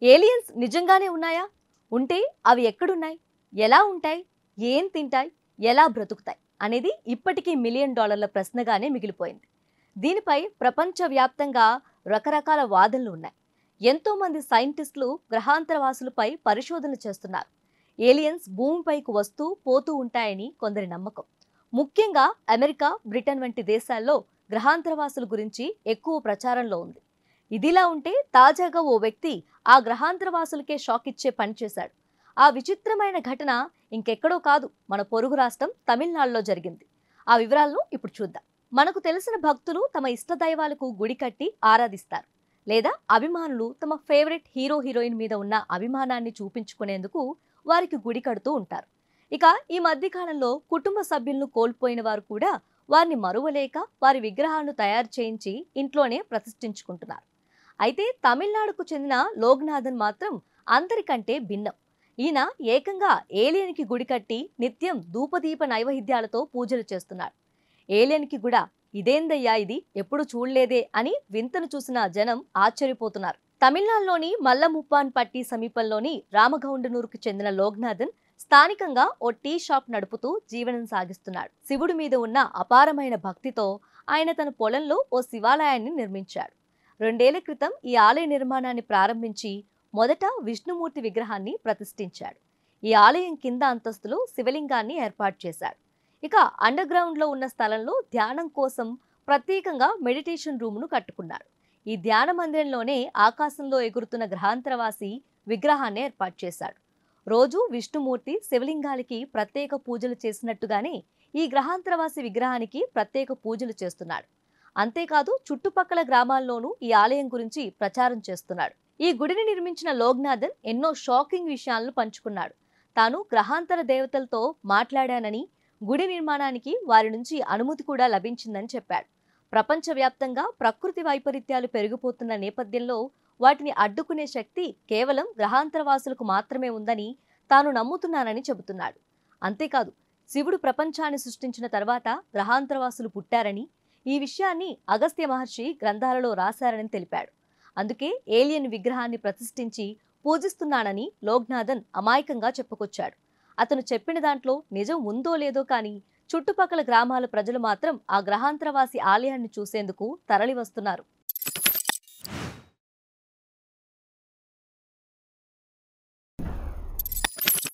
Aliens నిజంగానే ఉన్నాయా? ఉంటే అవి ఎక్కడున్నాయి? ఎలా ఉంటాయి? ఏం తింటాయి? ఎలా బ్రతుకుతాయి? అనేది ఇప్పటికీ మిలియన్ డాలర్ల ప్రశ్నగానే మిగిలిపోయింది. దీనిపై ప్రపంచవ్యాప్తంగా రకరకాల వాదనలు ఉన్నాయి. ఎంతో మంది సైంటిస్టులు గ్రహాంతరవాసులపై పరిశోధనలు చేస్తున్నారు. ఏలియన్స్ భూమిపైకి వస్తూ పోతూ ఉంటాయని కొందరి నమ్మకం. ముఖ్యంగా అమెరికా, బ్రిటన్ వంటి దేశాల్లో గ్రహాంతరవాసుల గురించి ఎక్కువ ప్రచారంలో ఉంది. ఇదిలా ఉంటే తాజాగా ఓ వ్యక్తి ఆ గ్రహాంతరవాసులకే షాక్ ఇచ్చే పని చేశాడు. ఆ విచిత్రమైన ఘటన ఇంకెక్కడో కాదు, మన పొరుగు రాష్ట్రం తమిళనాడులో జరిగింది. ఆ వివరాలను ఇప్పుడు చూద్దాం. మనకు తెలిసిన భక్తులు తమ ఇష్ట దైవాలకు గుడి కట్టి ఆరాధిస్తారు. లేదా అభిమానులు తమ ఫేవరెట్ హీరో హీరోయిన్ మీద ఉన్న అభిమానాన్ని చూపించుకునేందుకు వారికి గుడి కడుతూ ఉంటారు. ఇక ఈ మధ్య కాలంలో కుటుంబ సభ్యులను కోల్పోయిన వారు కూడా వారిని మరువలేక వారి విగ్రహాలను తయారు చేయించి ఇంట్లోనే ప్రతిష్ఠించుకుంటున్నారు. అయితే తమిళనాడుకు చెందిన లోక్నాథన్ మాత్రం అందరికంటే భిన్నం. ఈయన ఏకంగా ఏలియన్కి గుడి కట్టి నిత్యం ధూపదీప నైవేద్యాలతో పూజలు చేస్తున్నాడు. ఏలియన్కి కూడా ఇదేందయ్యా ఇది, ఎప్పుడు చూడలేదే అని వింతను చూసిన జనం ఆశ్చర్యపోతున్నారు. తమిళనాడులోని మల్లముప్పాన్ పట్టి సమీపంలోని రామగౌండనూరుకు చెందిన లోక్నాథన్ స్థానికంగా ఓ టీ షాప్ నడుపుతూ జీవనం సాగిస్తున్నాడు. శివుడి మీద ఉన్న అపారమైన భక్తితో ఆయన తన పొలంలో ఓ శివాలయాన్ని నిర్మించాడు. 2 ఏళ్ల క్రితం ఈ ఆలయ నిర్మాణాన్ని ప్రారంభించి మొదట విష్ణుమూర్తి విగ్రహాన్ని ప్రతిష్ఠించాడు. ఈ ఆలయం కింద అంతస్తులో శివలింగాన్ని ఏర్పాటు చేశాడు. ఇక అండర్ గ్రౌండ్ లో ఉన్న స్థలంలో ధ్యానం కోసం ప్రత్యేకంగా మెడిటేషన్ రూమ్ను కట్టుకున్నాడు. ఈ ధ్యాన మందిరంలోనే ఆకాశంలో ఎగురుతున్న గ్రహాంతరవాసి విగ్రహాన్ని ఏర్పాటు చేశాడు. రోజు విష్ణుమూర్తి శివలింగాలకి ప్రత్యేక పూజలు చేసినట్టుగానే ఈ గ్రహాంతరవాసి విగ్రహానికి ప్రత్యేక పూజలు చేస్తున్నాడు. అంతేకాదు చుట్టుపక్కల గ్రామాల్లోనూ ఈ ఆలయం గురించి ప్రచారం చేస్తున్నాడు. ఈ గుడిని నిర్మించిన లోక్నాథన్ ఎన్నో షాకింగ్ విషయాలను పంచుకున్నాడు. తాను గ్రహాంతర దేవతలతో మాట్లాడానని, గుడి నిర్మాణానికి వారి నుంచి అనుమతి కూడా లభించిందని చెప్పాడు. ప్రపంచవ్యాప్తంగా ప్రకృతి వైపరీత్యాలు పెరిగిపోతున్న నేపథ్యంలో వాటిని అడ్డుకునే శక్తి కేవలం గ్రహాంతరవాసులకు మాత్రమే ఉందని తాను నమ్ముతున్నానని చెబుతున్నాడు. అంతేకాదు, శివుడు ప్రపంచాన్ని సృష్టించిన తర్వాత గ్రహాంతరవాసులు పుట్టారని, ఈ విషయాన్ని అగస్త్య మహర్షి గ్రంథాలలో రాశారని తెలిపాడు. అందుకే ఏలియన్ విగ్రహాన్ని ప్రతిష్ఠించి పూజిస్తున్నానని లోక్నాథన్ అమాయకంగా చెప్పుకొచ్చాడు. అతను చెప్పిన దాంట్లో నిజం ఉందో లేదో కానీ చుట్టుపక్కల గ్రామాల ప్రజలు మాత్రం ఆ గ్రహాంతరవాసి ఆలయాన్ని చూసేందుకు తరలివస్తున్నారు.